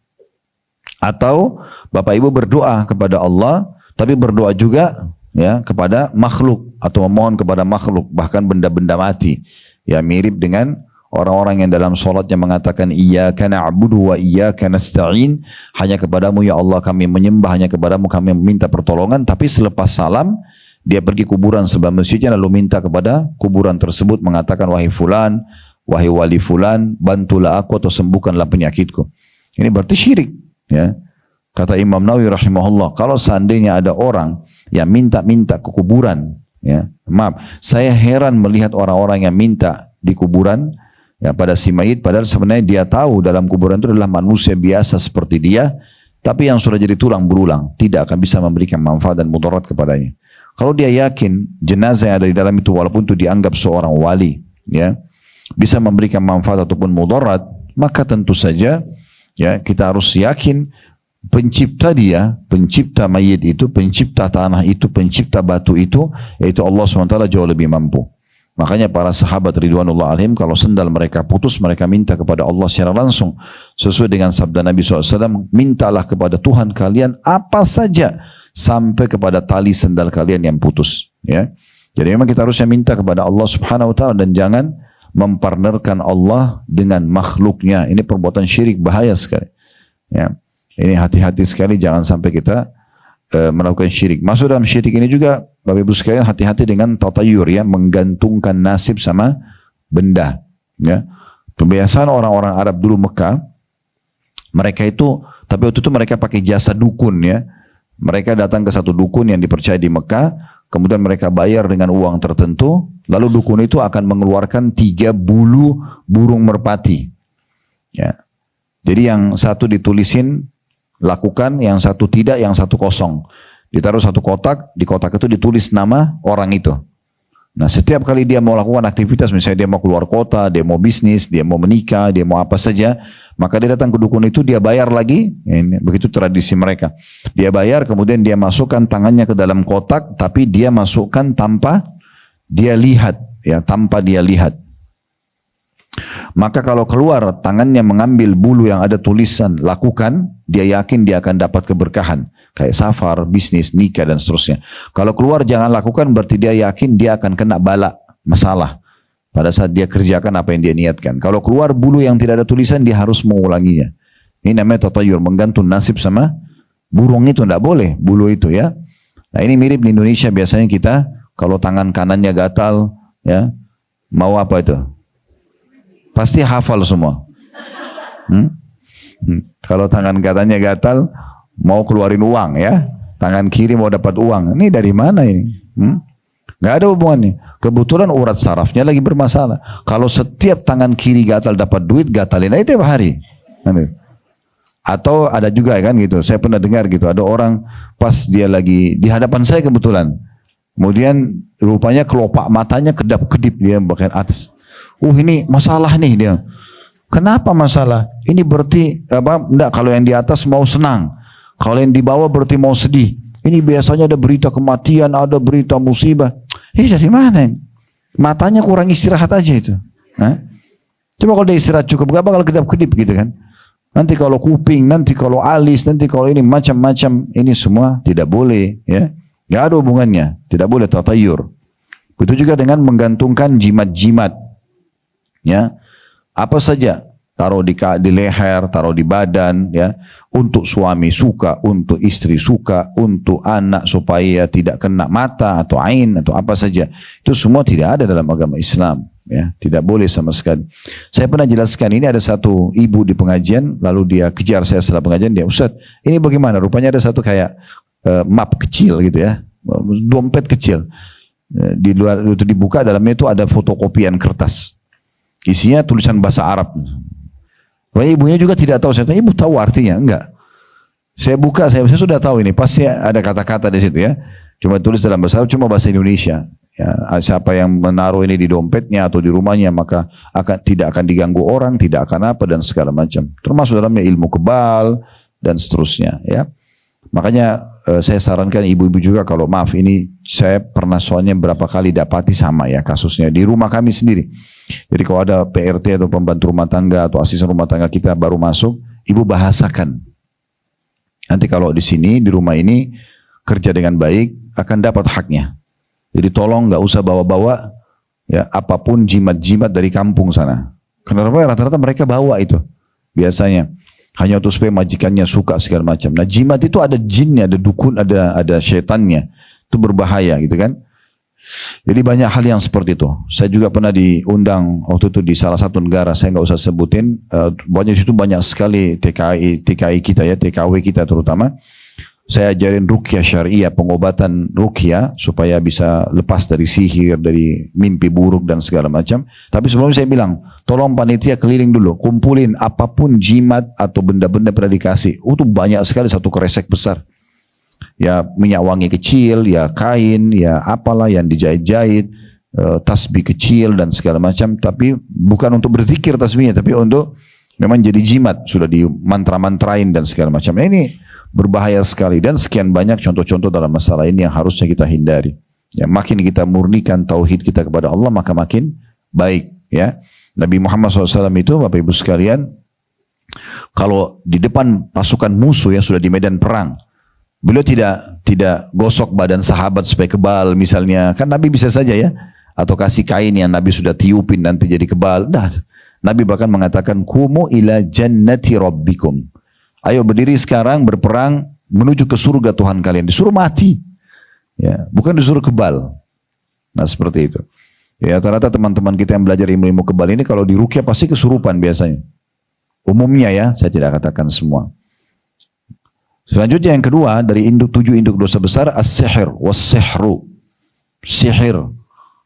Atau Bapak Ibu berdoa kepada Allah, tapi berdoa juga, ya, kepada makhluk atau memohon kepada makhluk, bahkan benda-benda mati. Ya, mirip dengan orang-orang yang dalam sholatnya mengatakan iyyaka na'budu wa iyyaka nasta'in, hanya kepadamu ya Allah kami menyembah, hanya kepadamu kami meminta pertolongan. Tapi selepas salam dia pergi kuburan sebelah masjidnya lalu minta kepada kuburan tersebut, mengatakan wahai fulan, wahai wali fulan, bantulah aku atau sembuhkanlah penyakitku. Ini berarti syirik, ya. Kata Imam Nawawi rahimahullah, kalau seandainya ada orang yang minta-minta ke kuburan, ya, maaf, saya heran melihat orang-orang yang minta di kuburan, ya, pada si mayit, padahal sebenarnya dia tahu dalam kuburan itu adalah manusia biasa seperti dia, tapi yang sudah jadi tulang berulang, tidak akan bisa memberikan manfaat dan mudarat kepadanya. Kalau dia yakin jenazah yang ada di dalam itu, walaupun itu dianggap seorang wali, ya, bisa memberikan manfaat ataupun mudarat, maka tentu saja, ya, kita harus yakin pencipta dia, pencipta mayit itu, pencipta tanah itu, pencipta batu itu, yaitu Allah SWT jauh lebih mampu. Makanya para sahabat ridwanullah alaihim kalau sendal mereka putus mereka minta kepada Allah secara langsung. Sesuai dengan sabda Nabi SAW, mintalah kepada Tuhan kalian apa saja sampai kepada tali sendal kalian yang putus. Ya. Jadi memang kita harusnya minta kepada Allah Subhanahu Wa Taala dan jangan mempartnerkan Allah dengan makhluknya. Ini perbuatan syirik bahaya sekali. Ya. Ini hati-hati sekali jangan sampai kita melakukan syirik. Masuk dalam syirik ini juga Bapak Ibu sekalian hati-hati dengan tatayur ya, menggantungkan nasib sama benda ya. Kebiasaan orang-orang Arab dulu Mekah, mereka itu, tapi waktu itu mereka pakai jasa dukun ya. Mereka datang ke satu dukun yang dipercaya di Mekah, kemudian mereka bayar dengan uang tertentu, lalu dukun itu akan mengeluarkan 3 bulu burung merpati ya. Jadi yang satu ditulisin lakukan, yang satu tidak, yang satu kosong. Ditaruh satu kotak, di kotak itu ditulis nama orang itu. Nah setiap kali dia mau lakukan aktivitas, misalnya dia mau keluar kota, dia mau bisnis, dia mau menikah, dia mau apa saja, maka dia datang ke dukun itu, dia bayar lagi, ini, begitu tradisi mereka. Dia bayar, kemudian dia masukkan tangannya ke dalam kotak, tapi dia masukkan tanpa dia lihat, ya tanpa dia lihat. Maka kalau keluar tangannya mengambil bulu yang ada tulisan lakukan, dia yakin dia akan dapat keberkahan. Kayak safar, bisnis, nikah dan seterusnya. Kalau keluar jangan lakukan berarti dia yakin dia akan kena bala, masalah. Pada saat dia kerjakan apa yang dia niatkan. Kalau keluar bulu yang tidak ada tulisan dia harus mengulanginya. Ini namanya tatayur, menggantung nasib sama burung itu, tidak boleh bulu itu ya. Nah ini mirip di Indonesia biasanya kita kalau tangan kanannya gatal ya, mau apa itu? Pasti hafal semua. Kalau tangan katanya gatal, mau keluarin uang ya. Tangan kiri mau dapat uang. Ini dari mana ini? Gak ada hubungannya. Kebetulan urat sarafnya lagi bermasalah. Kalau setiap tangan kiri gatal dapat duit, gatalin aja tiap hari. Atau ada juga kan gitu. Saya pernah dengar gitu. Ada orang pas dia lagi di hadapan saya kebetulan. Kemudian rupanya kelopak matanya kedap-kedip dia bagian atas. Ini masalah nih dia. Kenapa masalah? Ini berarti apa? Enggak, kalau yang di atas mau senang. Kalau yang di bawah berarti mau sedih. Ini biasanya ada berita kematian, ada berita musibah. Dari mana ini? Matanya kurang istirahat aja itu. Coba kalau dia istirahat cukup, gak bakal kedap-kedip gitu kan. Nanti kalau kuping, nanti kalau alis, nanti kalau ini macam-macam, ini semua tidak boleh ya. Gak ada hubungannya. Tidak boleh tatayur. Begitu juga dengan menggantungkan jimat-jimat. Ya, apa saja taruh di leher, taruh di badan, ya, untuk suami suka, untuk istri suka, untuk anak supaya tidak kena mata atau ain atau apa saja, itu semua tidak ada dalam agama Islam, ya, tidak boleh sama sekali. Saya pernah jelaskan ini ada satu ibu di pengajian, lalu dia kejar saya setelah pengajian, dia Ustaz, ini bagaimana? Rupanya ada satu kayak map kecil gitu ya, dompet kecil, di luar itu dibuka, dalamnya itu ada fotokopian kertas. Isinya tulisan bahasa Arab. Ibunya juga tidak tahu. Saya tanya, ibu tahu artinya? Enggak. Saya buka, saya sudah tahu ini. Pasti ada kata-kata di situ ya. Cuma tulis dalam bahasa Arab, cuma bahasa Indonesia. Ya, siapa yang menaruh ini di dompetnya atau di rumahnya maka tidak akan diganggu orang, tidak akan apa dan segala macam. Termasuk dalamnya ilmu kebal dan seterusnya. Ya. Makanya saya sarankan ibu-ibu juga kalau maaf ini saya pernah soalnya berapa kali dapati sama ya kasusnya di rumah kami sendiri. Jadi kalau ada PRT atau pembantu rumah tangga atau asisten rumah tangga kita baru masuk, ibu bahasakan. Nanti kalau di sini di rumah ini kerja dengan baik akan dapat haknya. Jadi tolong nggak usah bawa-bawa ya apapun jimat-jimat dari kampung sana. Kenapa? Rata-rata mereka bawa itu biasanya. Hanya untuk supaya majikannya suka segala macam. Nah jimat itu ada jinnya, ada dukun, ada syaitannya. Itu berbahaya gitu kan. Jadi banyak hal yang seperti itu. Saya juga pernah diundang waktu itu di salah satu negara, saya nggak usah sebutin. Banyak situ banyak sekali TKI kita ya, TKW kita terutama. Saya ajarin ruqyah syariah, pengobatan ruqyah supaya bisa lepas dari sihir, dari mimpi buruk dan segala macam. Tapi sebelumnya saya bilang, tolong panitia keliling dulu, kumpulin apapun jimat atau benda-benda pernah dikasih. Itu banyak sekali, satu kresek besar. Ya minyak wangi kecil, ya kain, ya apalah yang dijahit-jahit, tasbih kecil dan segala macam. Tapi bukan untuk berzikir tasbihnya, tapi untuk memang jadi jimat, sudah di mantra-mantrain dan segala macam. Nah, ini berbahaya sekali dan sekian banyak contoh-contoh dalam masalah ini yang harusnya kita hindari. Ya, makin kita murnikan tauhid kita kepada Allah, maka makin baik. Ya, Nabi Muhammad SAW itu, Bapak Ibu sekalian, kalau di depan pasukan musuh yang sudah di medan perang, beliau tidak gosok badan sahabat supaya kebal misalnya. Kan Nabi bisa saja ya, atau kasih kain yang Nabi sudah tiupin nanti jadi kebal. Nah, Nabi bahkan mengatakan, kumu ila jannati rabbikum. Ayo berdiri sekarang berperang menuju ke surga Tuhan kalian. Disuruh mati. Ya, bukan disuruh kebal. Nah, seperti itu. Ya, rata-rata teman-teman kita yang belajar ilmu-ilmu kebal ini kalau di ruqyah pasti kesurupan biasanya. Umumnya ya, saya tidak katakan semua. Selanjutnya yang kedua, dari 7 induk dosa besar, as-sihir was-sihru. Sihir.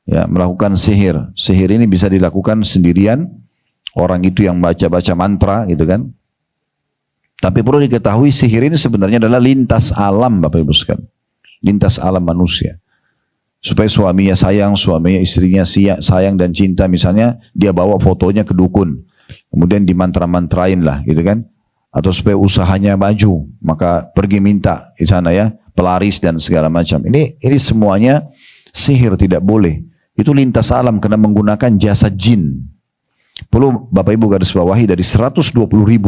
Ya, melakukan sihir. Sihir ini bisa dilakukan sendirian. Orang itu yang baca-baca mantra gitu kan. Tapi perlu diketahui sihir ini sebenarnya adalah lintas alam, Bapak Ibu sekalian. Lintas alam manusia. Supaya suaminya sayang, suaminya istrinya sayang dan cinta, misalnya dia bawa fotonya ke dukun. Kemudian dimantra-mantrain lah gitu kan. Atau supaya usahanya maju, maka pergi minta di sana ya, pelaris dan segala macam. Ini semuanya sihir, tidak boleh. Itu lintas alam karena menggunakan jasa jin. Perlu Bapak Ibu garis bawahi, dari 120.000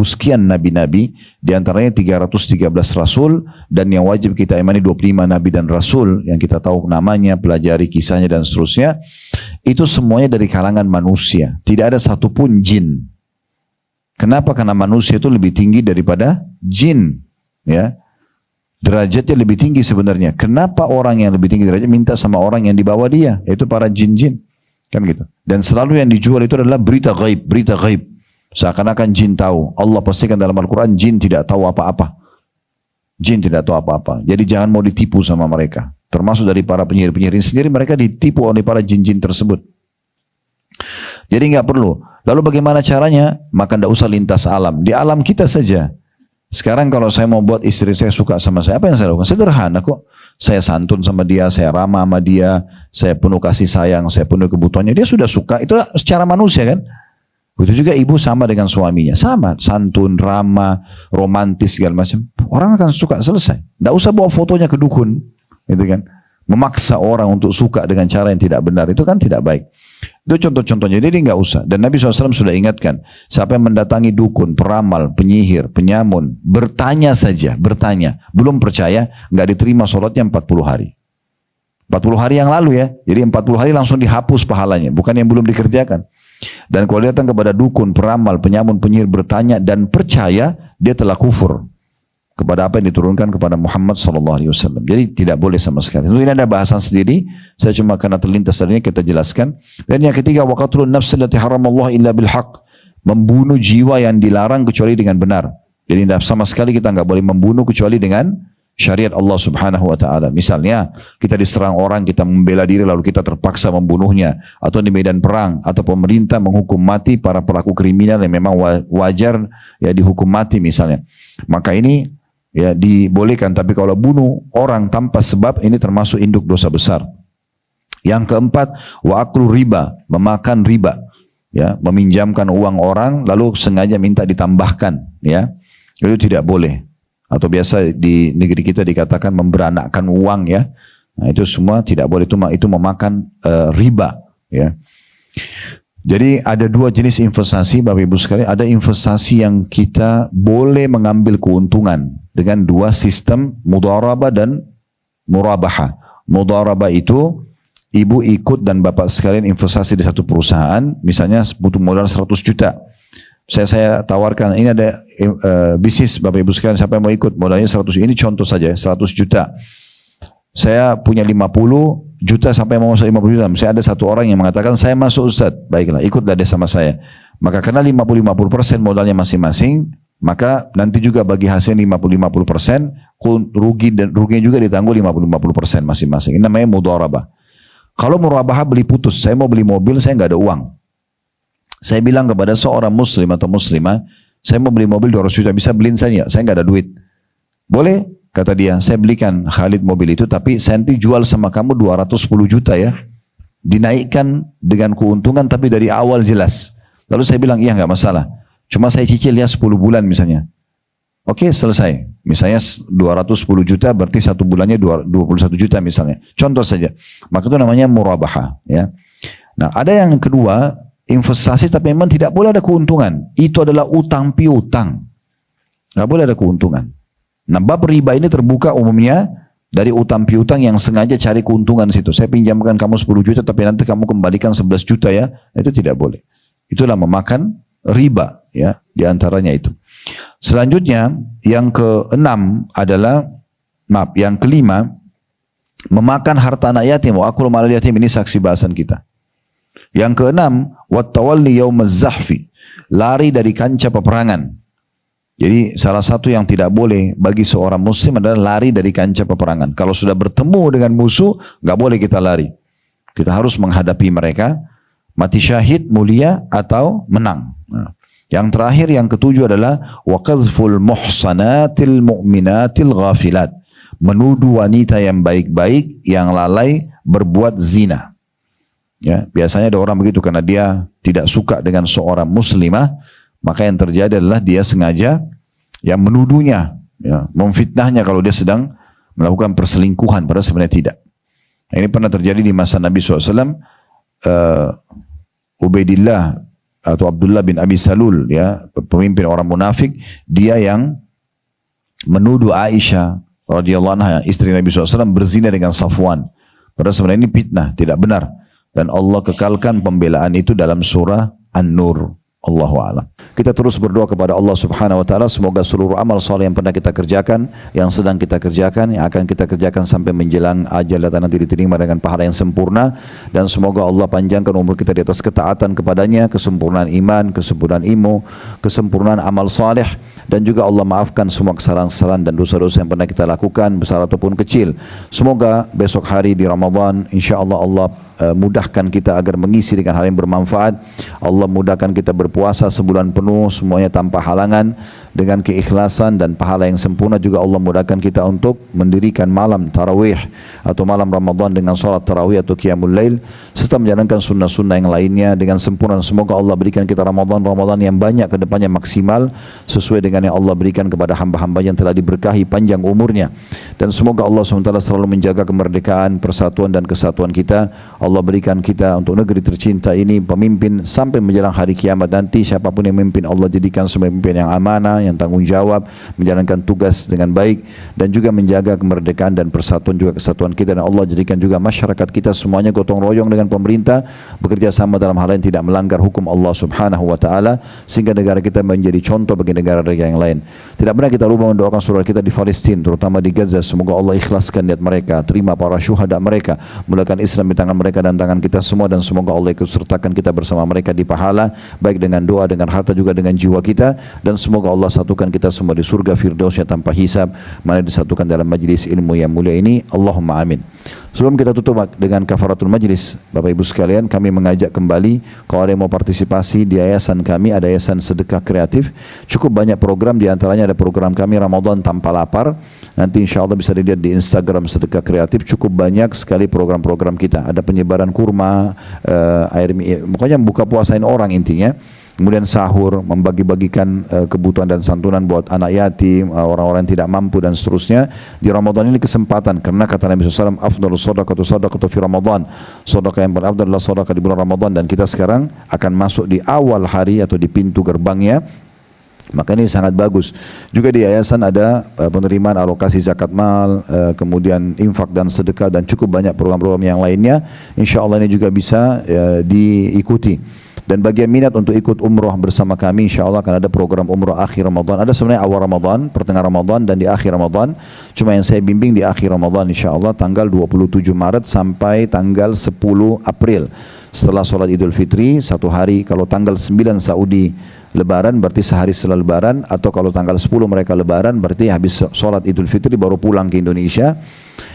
sekian nabi-nabi, diantaranya 313 rasul, dan yang wajib kita imani 25 nabi dan rasul, yang kita tahu namanya, pelajari kisahnya dan seterusnya, itu semuanya dari kalangan manusia. Tidak ada satupun jin. Kenapa? Karena manusia itu lebih tinggi daripada jin. Ya, derajatnya lebih tinggi sebenarnya. Kenapa orang yang lebih tinggi derajat minta sama orang yang di bawah dia, yaitu para jin-jin? Kan gitu. Dan selalu yang dijual itu adalah berita gaib, berita gaib. Seakan-akan jin tahu. Allah pastikan dalam Al-Quran, jin tidak tahu apa-apa. Jin tidak tahu apa-apa. Jadi jangan mau ditipu sama mereka. Termasuk dari para penyihir-penyihir sendiri, mereka ditipu oleh para jin-jin tersebut. Jadi nggak perlu. Lalu bagaimana caranya? Maka tidak usah lintas alam. Di alam kita saja. Sekarang kalau saya mau buat istri saya suka sama saya, apa yang saya lakukan? Sederhana kok. Saya santun sama dia, saya ramah sama dia, saya penuh kasih sayang, saya penuh kebutuhannya. Dia sudah suka, itu secara manusia kan. Begitu juga ibu sama dengan suaminya. Sama, santun, ramah, romantis, segala macam. Orang akan suka, selesai. Tidak usah bawa fotonya ke dukun. Gitu kan. Memaksa orang untuk suka dengan cara yang tidak benar, itu kan tidak baik. Itu contoh-contohnya, jadi nggak usah. Dan Nabi SAW sudah ingatkan, siapa yang mendatangi dukun, peramal, penyihir, penyamun, bertanya saja, bertanya, belum percaya, nggak diterima sholatnya 40 hari. 40 hari yang lalu ya, jadi 40 hari langsung dihapus pahalanya, bukan yang belum dikerjakan. Dan kalau datang kepada dukun, peramal, penyamun, penyihir, bertanya dan percaya, dia telah kufur kepada apa yang diturunkan kepada Muhammad SAW. Jadi tidak boleh sama sekali. Ini ada bahasan sendiri. Saya cuma karena terlintas tadinya kita jelaskan. Dan yang ketiga, waqatlun nafs allati haramallahu illa bil haqq. Membunuh jiwa yang dilarang kecuali dengan benar. Jadi sama sekali kita nggak boleh membunuh kecuali dengan syariat Allah Subhanahu wa taala. Misalnya kita diserang orang, kita membela diri lalu kita terpaksa membunuhnya, atau di medan perang, atau pemerintah menghukum mati para pelaku kriminal yang memang wajar ya dihukum mati misalnya. Maka ini ya dibolehkan, tapi kalau bunuh orang tanpa sebab, ini termasuk induk dosa besar. Yang keempat, wa aklu riba, memakan riba, ya, meminjamkan uang orang lalu sengaja minta ditambahkan, ya, itu tidak boleh. Atau biasa di negeri kita dikatakan memberanakkan uang, ya. Nah, itu semua tidak boleh, itu memakan riba, ya. Jadi ada dua jenis investasi, Bapak Ibu sekalian. Ada investasi yang kita boleh mengambil keuntungan dengan dua sistem, mudharabah dan murabahah. Mudharabah itu ibu ikut dan bapak sekalian investasi di satu perusahaan, misalnya butuh modal 100 juta. Saya tawarkan, ini ada bisnis Bapak Ibu sekalian, siapa yang mau ikut, modalnya 100, ini contoh saja, 100 juta. Saya punya 50 juta sampai mau masuk 50 juta. Saya ada satu orang yang mengatakan, saya masuk Ustaz. Baiklah, ikutlah dia sama saya. Maka karena 50-50% modalnya masing-masing, maka nanti juga bagi hasil 50-50%, ruginya juga ditanggung 50-50% masing-masing. Ini namanya mudharabah. Kalau murabahah beli putus, saya mau beli mobil, saya nggak ada uang. Saya bilang kepada seorang muslim atau muslimah, saya mau beli mobil 200 juta, bisa beliin saya nggak ada duit. Boleh? Kata dia, saya belikan Khalid mobil itu, tapi saya nanti jual sama kamu 210 juta ya. Dinaikkan dengan keuntungan, tapi dari awal jelas. Lalu saya bilang, iya nggak masalah. Cuma saya cicil ya 10 bulan misalnya. Oke, selesai. Misalnya 210 juta berarti satu bulannya 21 juta misalnya. Contoh saja. Maka itu namanya murabaha. Ya. Nah ada yang kedua, investasi tapi memang tidak boleh ada keuntungan. Itu adalah utang piutang. Nggak boleh ada keuntungan. Nah bab riba ini terbuka umumnya dari utang piutang yang sengaja cari keuntungan di situ. Saya pinjamkan kamu 10 juta tapi nanti kamu kembalikan 11 juta ya. Itu tidak boleh. Itulah memakan riba ya, di antaranya itu. Selanjutnya yang keenam adalah yang kelima, memakan harta anak yatim. Wa akulu malal yatim, ini saksi bahasan kita. Yang keenam, wattawalli yaumaz zahfi, lari dari kancah peperangan. Jadi salah satu yang tidak boleh bagi seorang muslim adalah lari dari kancah peperangan. Kalau sudah bertemu dengan musuh, nggak boleh kita lari. Kita harus menghadapi mereka, mati syahid, mulia atau menang. Nah, yang terakhir, yang ketujuh adalah waqadhful muhsanatil mu'minatil ghafilat, menuduh wanita yang baik-baik yang lalai berbuat zina. Ya, biasanya ada orang begitu karena dia tidak suka dengan seorang muslimah, maka yang terjadi adalah dia sengaja yang menuduhnya, ya, memfitnahnya kalau dia sedang melakukan perselingkuhan, padahal sebenarnya tidak. Nah, ini pernah terjadi di masa Nabi SAW. Ubaidillah atau Abdullah bin Abi Salul, ya, pemimpin orang munafik, dia yang menuduh Aisyah radhiyallahu anha, istri Nabi SAW, berzina dengan Safwan. Padahal sebenarnya ini fitnah, tidak benar. Dan Allah kekalkan pembelaan itu dalam surah An-Nur. Allahu a'lam. Kita terus berdoa kepada Allah Subhanahu wa taala, semoga seluruh amal saleh yang pernah kita kerjakan, yang sedang kita kerjakan, yang akan kita kerjakan sampai menjelang ajal datang nanti diterima dengan pahala yang sempurna, dan semoga Allah panjangkan umur kita di atas ketaatan kepadanya, kesempurnaan iman, kesempurnaan ilmu, kesempurnaan amal saleh, dan juga Allah maafkan semua kesalahan-kesalahan dan dosa-dosa yang pernah kita lakukan, besar ataupun kecil. Semoga besok hari di Ramadan insyaallah Allah mudahkan kita agar mengisi dengan hal yang bermanfaat. Allah mudahkan kita berpuasa sebulan penuh semuanya tanpa halangan, dengan keikhlasan dan pahala yang sempurna. Juga Allah mudahkan kita untuk mendirikan malam tarawih atau malam Ramadan dengan salat tarawih atau qiyamul lail, serta menjalankan sunnah-sunnah yang lainnya dengan sempurna. Semoga Allah berikan kita Ramadan yang banyak ke depannya, maksimal sesuai dengan yang Allah berikan kepada hamba-hamba yang telah diberkahi panjang umurnya. Dan semoga Allah SWT selalu menjaga kemerdekaan, persatuan dan kesatuan kita. Allah berikan kita untuk negeri tercinta ini pemimpin sampai menjelang hari kiamat nanti. Siapapun yang memimpin, Allah jadikan sebagai pemimpin yang amanah, yang tanggung jawab, menjalankan tugas dengan baik, dan juga menjaga kemerdekaan dan persatuan juga kesatuan kita. Dan Allah jadikan juga masyarakat kita semuanya gotong royong dengan pemerintah, bekerja sama dalam hal yang tidak melanggar hukum Allah Subhanahu wa taala, sehingga negara kita menjadi contoh bagi negara-negara yang lain. Tidak pernah kita lupa mendoakan saudara kita di Palestina, terutama di Gaza. Semoga Allah ikhlaskan niat mereka, terima para syuhada mereka, mulakan Islam di tangan mereka dan tangan kita semua, dan semoga Allah ikut sertakan kita bersama mereka di pahala, baik dengan doa, dengan harta, juga dengan jiwa kita. Dan semoga Allah satukan kita semua di surga firdausnya tanpa hisab, mana disatukan dalam majlis ilmu yang mulia ini. Allahumma amin. Sebelum kita tutup dengan kafaratul majlis, Bapak Ibu sekalian, kami mengajak kembali, kalau ada yang mau partisipasi di yayasan kami, ada yayasan sedekah kreatif, cukup banyak program, di antaranya ada program kami Ramadan Tanpa Lapar. Nanti insya Allah bisa dilihat di Instagram sedekah kreatif, cukup banyak sekali program-program kita. Ada penyebaran kurma, pokoknya buka puasain orang intinya. Kemudian sahur, membagi-bagikan kebutuhan dan santunan buat anak yatim, orang-orang yang tidak mampu, dan seterusnya. Di Ramadan ini kesempatan, karena kata Nabi SAW, afdalus sadaqatu sadaqatu fi Ramadan, sedekah yang paling afdal adalah sedekah di bulan Ramadan. Dan kita sekarang akan masuk di awal hari atau di pintu gerbangnya, maka ini sangat bagus. Juga di yayasan ada penerimaan alokasi zakat mal, kemudian infak dan sedekah, dan cukup banyak program-program yang lainnya. Insya Allah ini juga bisa diikuti. Dan bagi yang minat untuk ikut umroh bersama kami, insya Allah akan ada program umroh akhir Ramadan. Ada sebenarnya awal Ramadan, pertengahan Ramadan, dan di akhir Ramadan. Cuma yang saya bimbing di akhir Ramadan, insya Allah tanggal 27 Maret sampai tanggal 10 April. Setelah sholat Idul Fitri, satu hari. Kalau tanggal 9 Saudi Lebaran, berarti sehari setelah Lebaran. Atau kalau tanggal 10 mereka Lebaran, berarti habis sholat Idul Fitri baru pulang ke Indonesia.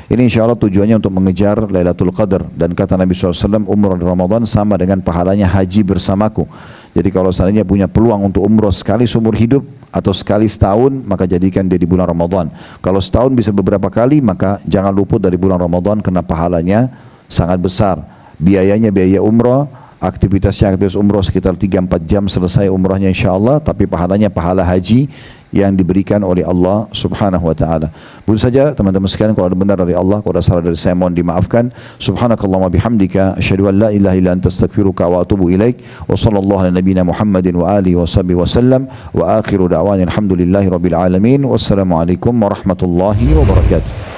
Ini insya Allah tujuannya untuk mengejar Lailatul Qadar. Dan kata Nabi SAW, umrah di Ramadan sama dengan pahalanya haji bersamaku. Jadi kalau seandainya punya peluang untuk umrah sekali seumur hidup atau sekali setahun, maka jadikan dia di bulan Ramadan. Kalau setahun bisa beberapa kali, maka jangan luput dari bulan Ramadan, karena pahalanya sangat besar. Biayanya biaya umrah, aktivitas umrah sekitar 3-4 jam selesai umrahnya insya Allah, tapi pahalanya pahala haji yang diberikan oleh Allah Subhanahu wa taala. Begitu saja teman-teman sekalian, kalau ada benar dari Allah, kalau ada salah dari saya mohon dimaafkan. Subhanakallahumma bihamdika asyhadu an la ilaha illa anta astaghfiruka wa atubu ilaik. Wa sallallahu ala nabiyyina Muhammadin wa alihi wa sahbihi wasallam wa akhiru da'wana alhamdulillahi rabbil alamin. Wassalamu alaikum warahmatullahi wabarakatuh.